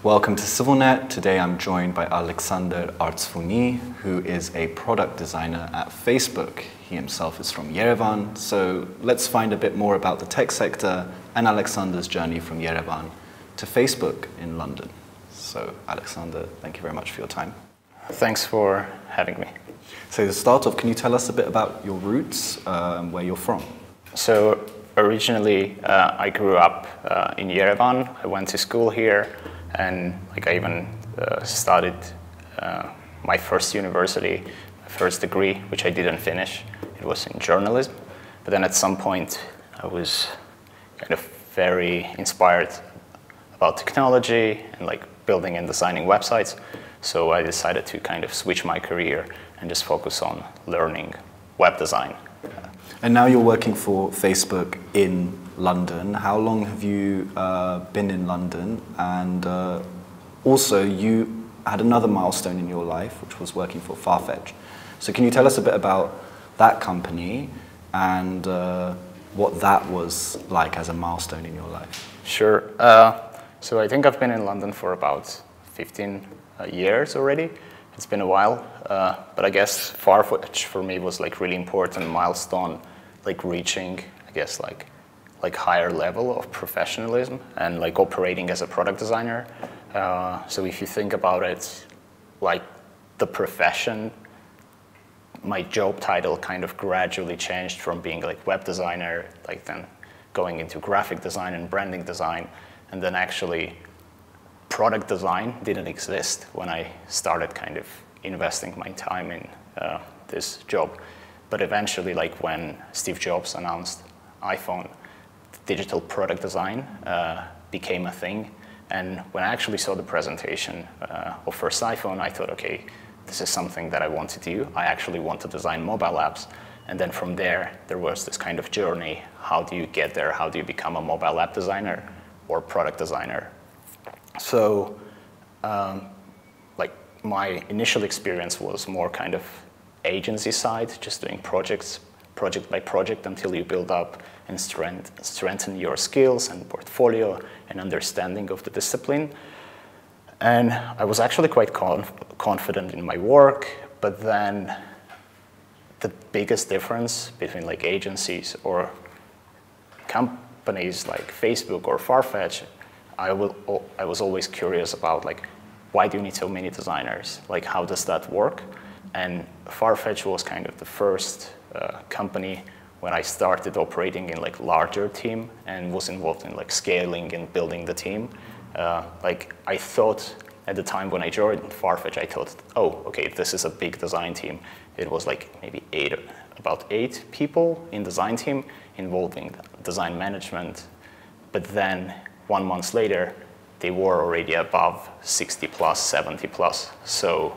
Welcome to CivilNet. Today I'm joined by Alexander Artsvuni, who is a product designer at Facebook. He himself is from Yerevan. So let's find a bit more about the tech sector and Alexander's journey from Yerevan to Facebook in London. So Alexander, thank you very much for your time. Thanks for having me. So to start off, can you tell us a bit about your roots, where you're from? So originally, I grew up in Yerevan. I went to school here. And I even started my first university, my first degree, which I didn't finish. It was in journalism. But then at some point, I was kind of very inspired about technology and building and designing websites. So I decided to kind of switch my career and just focus on learning web design. And now you're working for Facebook in London. How long have you been in London? And also, you had another milestone in your life, which was working for Farfetch. So can you tell us a bit about that company and what that was like as a milestone in your life? Sure. So I think I've been in London for about 15 years already. It's been a while, but I guess Farfetch for me was really important milestone, reaching, I guess, higher level of professionalism and operating as a product designer. So if you think about it, the profession, my job title kind of gradually changed from being web designer, then going into graphic design and branding design, and then actually product design didn't exist when I started kind of investing my time in this job. But eventually, when Steve Jobs announced iPhone, digital product design became a thing. And when I actually saw the presentation of first iPhone, I thought, okay, this is something that I want to do. I actually want to design mobile apps. And then from there was this kind of journey. How do you get there? How do you become a mobile app designer or product designer? So my initial experience was more kind of agency side, just doing project by project until you build up and strengthen your skills and portfolio and understanding of the discipline. And I was actually quite confident in my work, but then the biggest difference between agencies or companies like Facebook or Farfetch, I was always curious about why do you need so many designers? How does that work? And Farfetch was kind of the first company when I started operating in larger team and was involved in scaling and building the team. I thought at the time when I joined Farfetch, I thought, oh, okay, this is a big design team. It was maybe about eight people in design team involving design management. But then 1 month later, they were already above 60 plus, 70 plus. So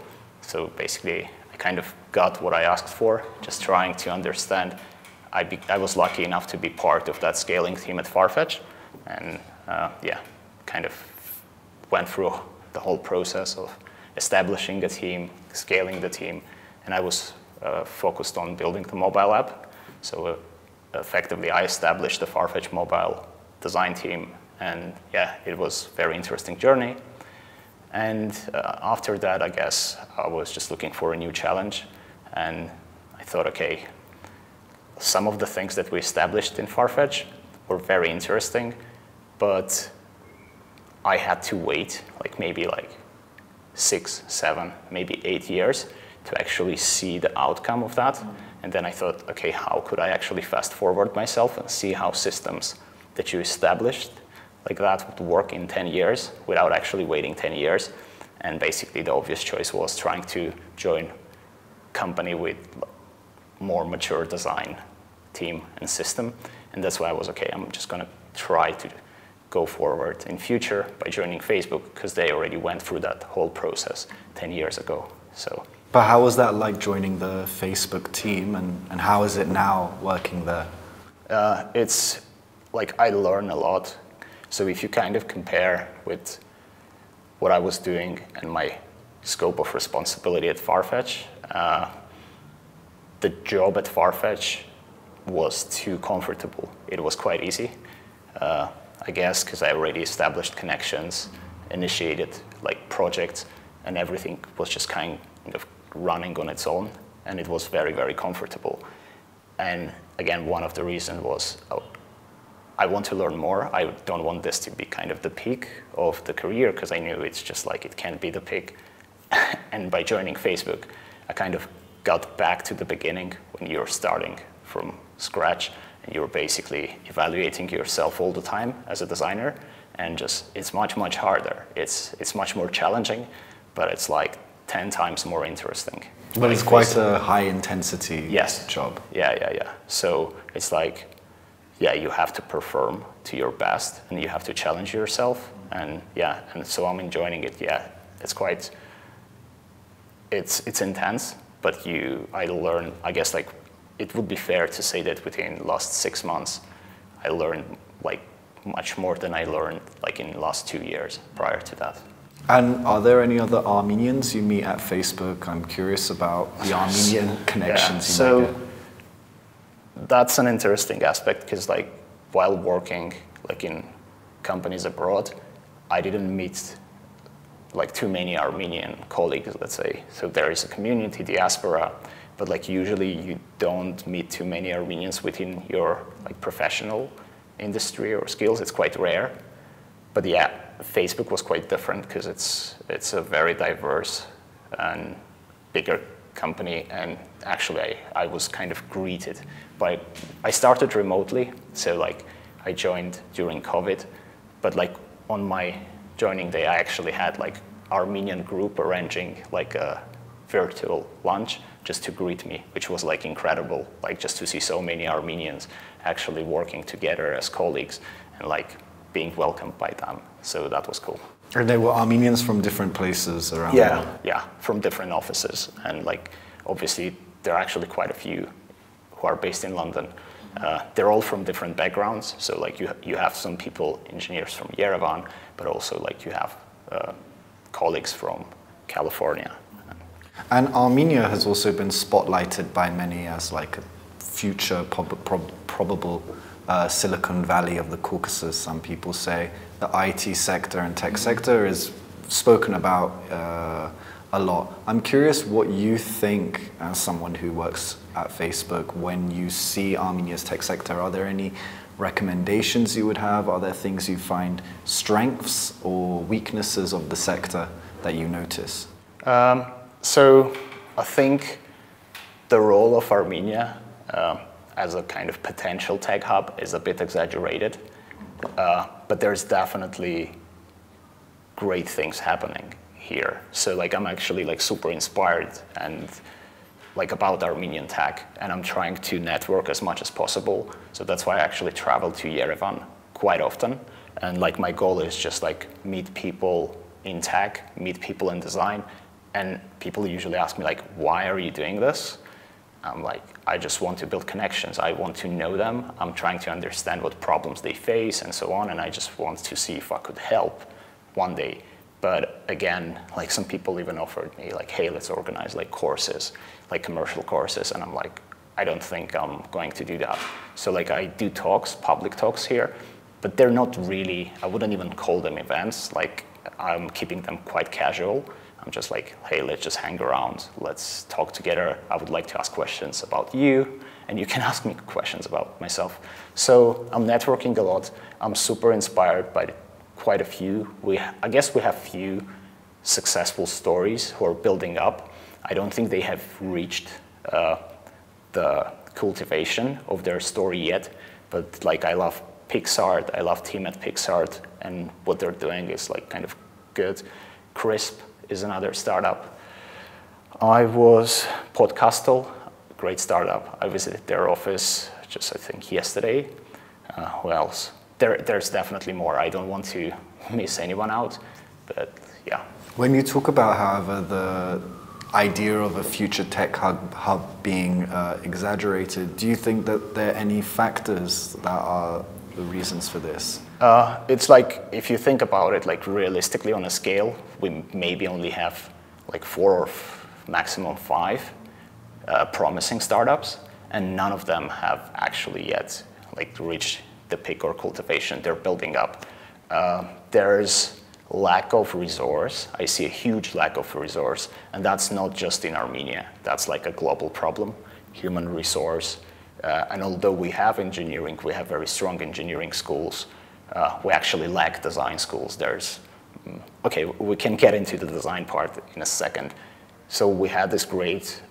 basically, I kind of got what I asked for, just trying to understand. I was lucky enough to be part of that scaling team at Farfetch, and kind of went through the whole process of establishing a team, scaling the team, and I was focused on building the mobile app. So effectively, I established the Farfetch mobile design team, and it was a very interesting journey. And after that, I guess I was just looking for a new challenge, and I thought, okay, some of the things that we established in Farfetch were very interesting, but I had to wait maybe 6, 7, maybe 8 years to actually see the outcome of that. And then I thought, okay, how could I actually fast forward myself and see how systems that you established that would work in 10 years without actually waiting 10 years. And basically the obvious choice was trying to join a company with more mature design team and system. And that's why I was, okay, I'm just going to try to go forward in future by joining Facebook, because they already went through that whole process 10 years ago. So. But how was that like joining the Facebook team, and how is it now working there? It's I learn a lot. So if you kind of compare with what I was doing and my scope of responsibility at Farfetch, the job at Farfetch was too comfortable. It was quite easy, I guess, because I already established connections initiated like projects, and everything was just kind of running on its own, and it was very, very comfortable. And again, one of the reasons was, oh, I want to learn more. I don't want this to be kind of the peak of the career, because I knew it's just like it can't be the peak. And by joining Facebook, I kind of got back to the beginning when you're starting from scratch and you're basically evaluating yourself all the time as a designer, and just it's much, much harder. It's much more challenging, but it's like 10 times more interesting. But it's quite a high intensity job. Yeah. So it's like, yeah, you have to perform to your best and you have to challenge yourself. And yeah, and so I'm enjoying it. Yeah, it's quite, it's intense, but I learn, I guess like, it would be fair to say that within the last 6 months, I learned like much more than I learned like in the last 2 years prior to that. And are there any other Armenians you meet at Facebook? I'm curious about the Armenian connections you might get. That's an interesting aspect, because like while working like in companies abroad, I didn't meet like too many Armenian colleagues, let's say. So there is a community, diaspora, but like usually you don't meet too many Armenians within your like professional industry or skills. It's quite rare. But yeah, Facebook was quite different, because it's a very diverse and bigger company, and actually I was kind of greeted by, I started remotely, so like I joined during COVID, but like on my joining day I actually had like Armenian group arranging like a virtual lunch just to greet me, which was like incredible, like just to see so many Armenians actually working together as colleagues and like being welcomed by them. So that was cool. And they were Armenians from different places around the world? Yeah, from different offices. And like, obviously, there are actually quite a few who are based in London. They're all from different backgrounds. So like you have some people, engineers from Yerevan, but also like you have colleagues from California. And Armenia has also been spotlighted by many as like a future probable Silicon Valley of the Caucasus, some people say. The IT sector and tech sector is spoken about a lot. I'm curious what you think as someone who works at Facebook when you see Armenia's tech sector. Are there any recommendations you would have? Are there things you find strengths or weaknesses of the sector that you notice? So I think the role of Armenia as a kind of potential tech hub is a bit exaggerated, but there's definitely great things happening here. So like I'm actually like super inspired and like about Armenian tech, and I'm trying to network as much as possible. So that's why I actually travel to Yerevan quite often. And like my goal is just like meet people in tech, meet people in design, and people usually ask me like, why are you doing this? I'm like, I just want to build connections. I want to know them. I'm trying to understand what problems they face and so on, and I just want to see if I could help one day. But again, like some people even offered me like, hey, let's organize like courses, like commercial courses, and I'm like, I don't think I'm going to do that. So like I do talks, public talks here, but they're not really, I wouldn't even call them events. Like I'm keeping them quite casual. I'm just like, hey, let's just hang around. Let's talk together. I would like to ask questions about you, and you can ask me questions about myself. So I'm networking a lot. I'm super inspired by quite a few. I guess we have few successful stories who are building up. I don't think they have reached the cultivation of their story yet, but like I love Pixar, I love team at Pixar, and what they're doing is like kind of good. Crisp is another startup. I was Podcastle, great startup. I visited their office just I think yesterday. Who else? There's definitely more. I don't want to miss anyone out, but yeah. When you talk about, however, the idea of a future tech hub being exaggerated, do you think that there are any factors that are the reasons for this? It's like, if you think about it, like realistically on a scale, we maybe only have like 4 or maximum 5 promising startups, and none of them have actually yet like reached the peak or cultivation. They're building up. There's lack of resource. I see a huge lack of resource, and that's not just in Armenia. That's like a global problem, human resource. And although we have engineering, we have very strong engineering schools, we actually lack design schools. Okay, we can get into the design part in a second. So we had this great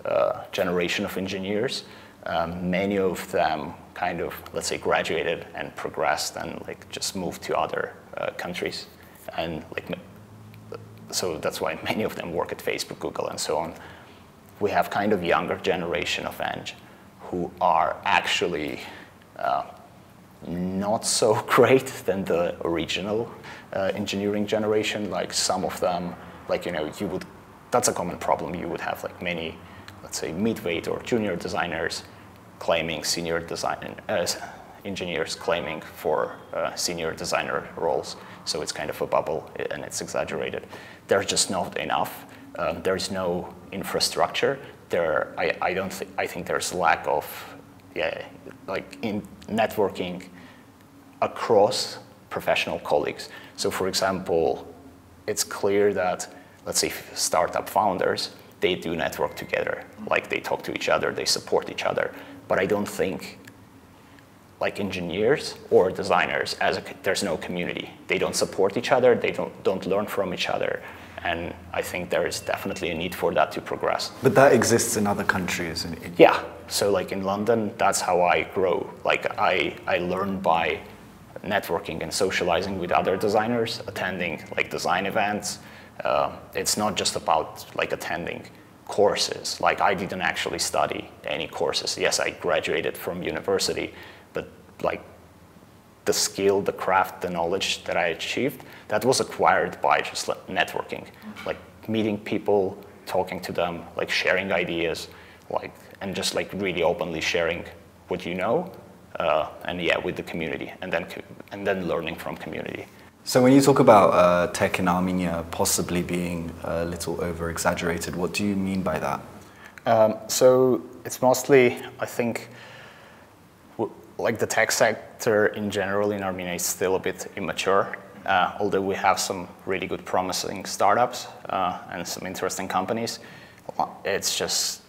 generation of engineers. Many of them kind of, let's say, graduated and progressed and like just moved to other countries. And like, so that's why many of them work at Facebook, Google, and so on. We have kind of younger generation of eng who are actually not so great than the original engineering generation. Like some of them, like, you know, that's a common problem. You would have like many, let's say, mid-weight or junior designers claiming senior design, engineers claiming for senior designer roles. So it's kind of a bubble and it's exaggerated. There's just not enough. There's no infrastructure. I think there's lack of, like in networking across professional colleagues. So for example, it's clear that, let's say, startup founders, they do network together. Like they talk to each other, they support each other. But I don't think like engineers or designers, there's no community. They don't support each other, they don't learn from each other. And I think there is definitely a need for that to progress. But that exists in other countries. Yeah, so like in London, that's how I grow. Like I learn by networking and socializing with other designers, attending like design events. It's not just about like attending courses. Like I didn't actually study any courses. Yes, I graduated from university, but like the skill, the craft, the knowledge that I achieved, that was acquired by just like networking, like meeting people, talking to them, like sharing ideas, like, and just like really openly sharing what you know, and yeah, with the community, and then learning from community. So when you talk about tech in Armenia possibly being a little over-exaggerated, what do you mean by that? So it's mostly, I think, like the tech sector in general in Armenia is still a bit immature, although we have some really good promising startups and some interesting companies. It's just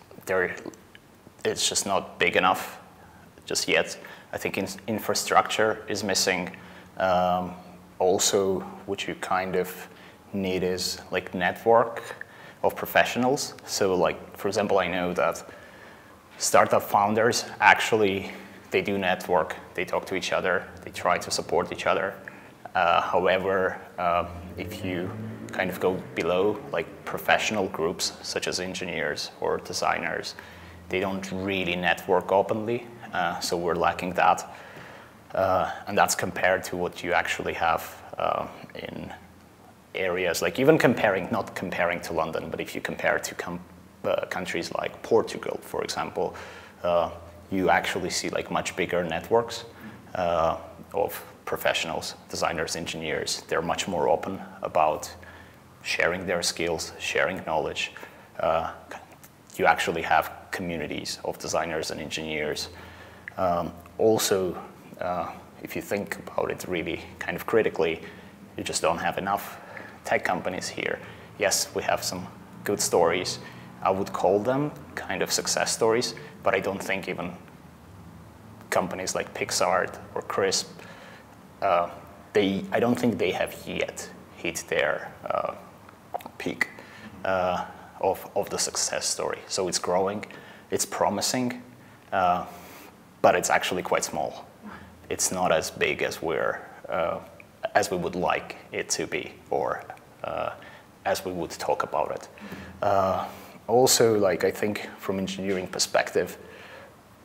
not big enough just yet. I think infrastructure is missing. Also, what you kind of need is like network of professionals. So like, for example, I know that startup founders actually, they do network, they talk to each other, they try to support each other. However, if you kind of go below like professional groups such as engineers or designers, they don't really network openly, so we're lacking that. And that's compared to what you actually have in areas, like even not comparing to London, but if you compare to countries like Portugal, for example, you actually see like much bigger networks of professionals, designers, engineers. They're much more open about sharing their skills, sharing knowledge. You actually have communities of designers and engineers. Also, if you think about it really kind of critically, you just don't have enough tech companies here. Yes, we have some good stories. I would call them kind of success stories, but I don't think even companies like Pixar or Crisp, I don't think they have yet hit their peak of the success story. So it's growing, it's promising, but it's actually quite small. It's not as big as as we would like it to be, or as we would talk about it. Also, like I think from engineering perspective,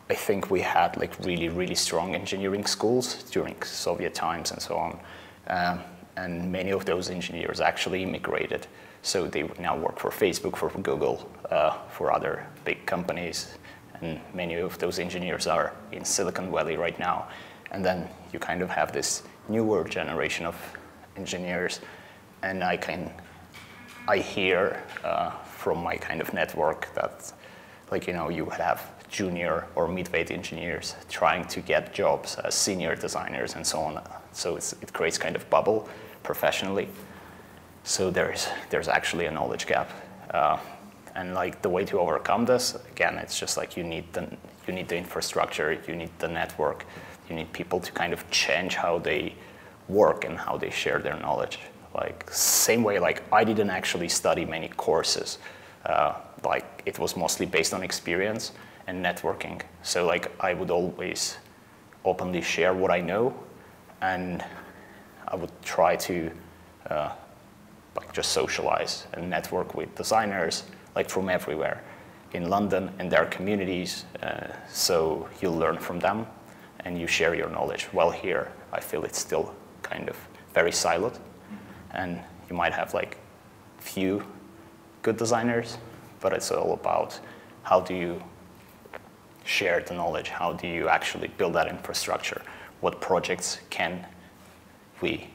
I think we had like really, really strong engineering schools during Soviet times and so on. And many of those engineers actually immigrated. So they now work for Facebook, for Google, for other big companies. And many of those engineers are in Silicon Valley right now. And then you kind of have this newer generation of engineers. And I hear from my kind of network that, like, you know, you have junior or mid-weight engineers trying to get jobs as senior designers and so on. So it creates kind of bubble professionally. So there's actually a knowledge gap. And like the way to overcome this, again, it's just like you need the infrastructure, you need the network, you need people to kind of change how they work and how they share their knowledge. Like same way, like I didn't actually study many courses. Like it was mostly based on experience and networking. So like I would always openly share what I know, and I would try to like just socialize and network with designers like from everywhere in London and their communities. So you learn from them and you share your knowledge. While here, I feel it's still kind of very siloed, and you might have like few good designers, but it's all about how do you share the knowledge, how do you actually build that infrastructure, what projects can we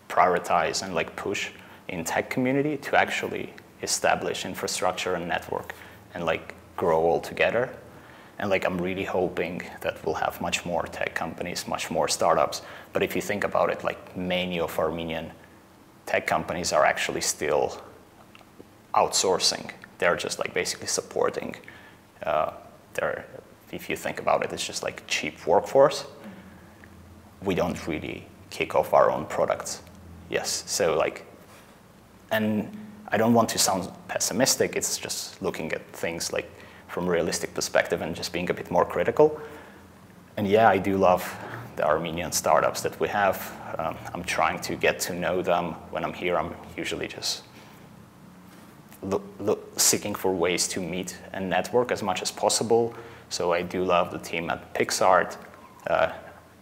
prioritize and like push in tech community to actually establish infrastructure and network and like grow all together. And like I'm really hoping that we'll have much more tech companies, much more startups. But if you think about it, like many of Armenian tech companies are actually still outsourcing. They're just like basically supporting if you think about it, it's just like cheap workforce. We don't really kick off our own products. Yes, so like, and I don't want to sound pessimistic, it's just looking at things like from a realistic perspective and just being a bit more critical. And yeah, I do love the Armenian startups that we have. I'm trying to get to know them. When I'm here, I'm usually just seeking for ways to meet and network as much as possible. So I do love the team at PixArt,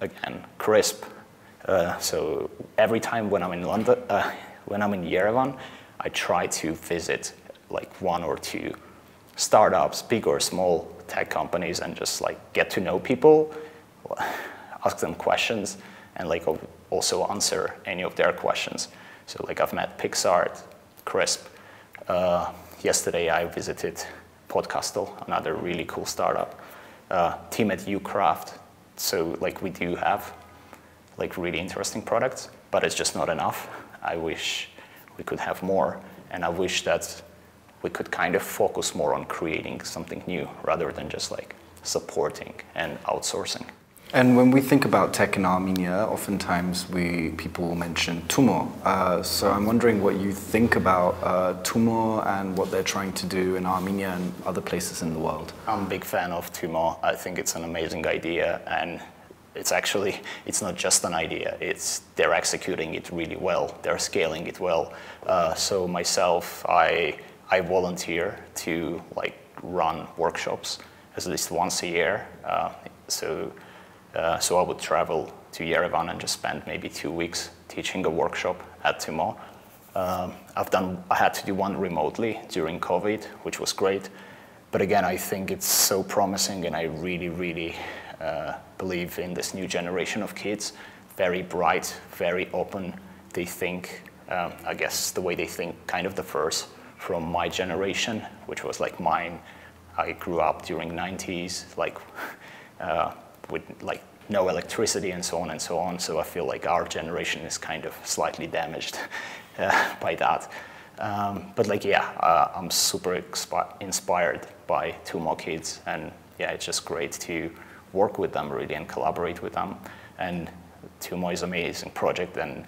again, Crisp. So every time when I'm in London, when I'm in Yerevan, I try to visit like one or two startups, big or small tech companies, and just like get to know people, ask them questions, and like also answer any of their questions. So like I've met PixArt, Crisp. Yesterday I visited Podcastle, another really cool startup. Team at Ucraft. So like we do have like really interesting products, but it's just not enough. I wish we could have more, and I wish that we could kind of focus more on creating something new rather than just like supporting and outsourcing. And when we think about tech in Armenia, oftentimes people will mention Tumor. So I'm wondering what you think about Tumor and what they're trying to do in Armenia and other places in the world. I'm a big fan of Tumor. I think it's an amazing idea, and it's not just an idea. They're executing it really well. They're scaling it well. So myself, I volunteer to like run workshops at least once a year. So I would travel to Yerevan and just spend maybe 2 weeks teaching a workshop at Tumor. I had to do one remotely during COVID, which was great. But again, I think it's so promising, and I really, really believe in this new generation of kids. Very bright, very open. They think, I guess the way they think kind of differs from my generation, which was like mine. I grew up during 90s, like with like no electricity and so on and so on. So I feel like our generation is kind of slightly damaged by that. But like, yeah, I'm super inspired by Tumor kids, and yeah, it's just great to work with them really and collaborate with them. And Tumor is an amazing project, and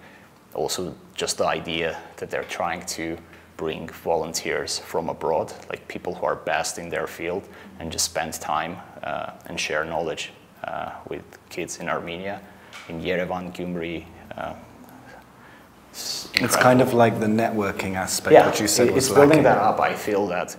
also just the idea that they're trying to bring volunteers from abroad, like people who are best in their field, and just spend time and share knowledge with kids in Armenia, in Yerevan, Gyumri. It's kind of like the networking aspect, yeah, which you said was it's building lacking. that up. I feel that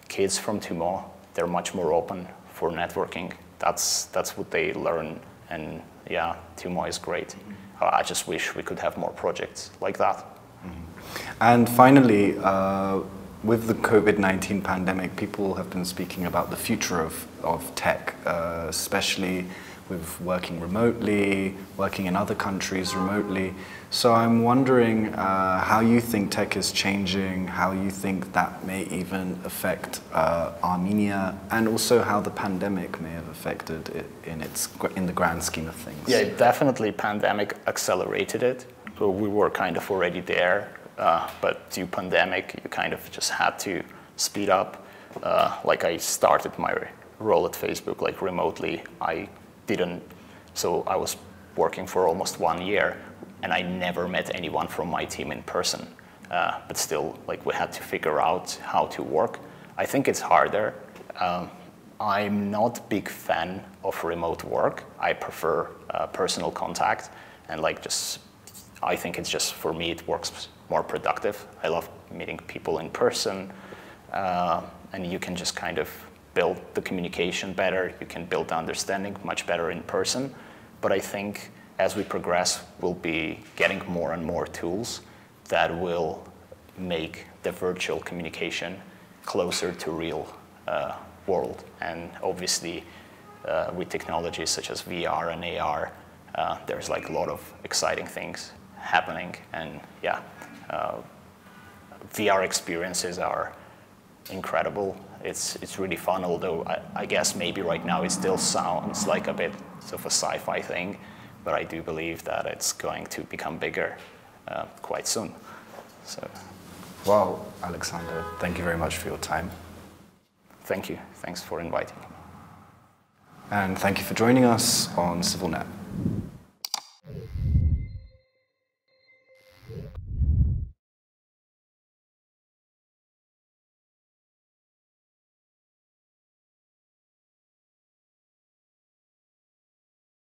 kids from Tumor, they're much more open for networking. That's what they learn, and yeah, Tumor is great. I just wish we could have more projects like that. And finally, with the COVID-19 pandemic, people have been speaking about the future of tech, especially with working remotely, working in other countries remotely. So I'm wondering how you think tech is changing, how you think that may even affect Armenia, and also how the pandemic may have affected it in the grand scheme of things. Yeah, definitely pandemic accelerated it. So we were kind of already there, but due pandemic, you kind of just had to speed up. Like I started my role at Facebook like remotely. So I was working for almost 1 year, and I never met anyone from my team in person. But still, like we had to figure out how to work. I think it's harder. I'm not a big fan of remote work. I prefer personal contact, and like I think it's just, for me, it works more productive. I love meeting people in person, and you can just kind of build the communication better. You can build the understanding much better in person. But I think as we progress, we'll be getting more and more tools that will make the virtual communication closer to real world. And obviously, with technologies such as VR and AR, there's like a lot of exciting things happening. And yeah, VR experiences are incredible. It's really fun, although I guess maybe right now it still sounds like a bit of a sci-fi thing, but I do believe that it's going to become bigger quite soon. So. Well, Alexander, thank you very much for your time. Thank you. Thanks for inviting me. And thank you for joining us on CivilNet.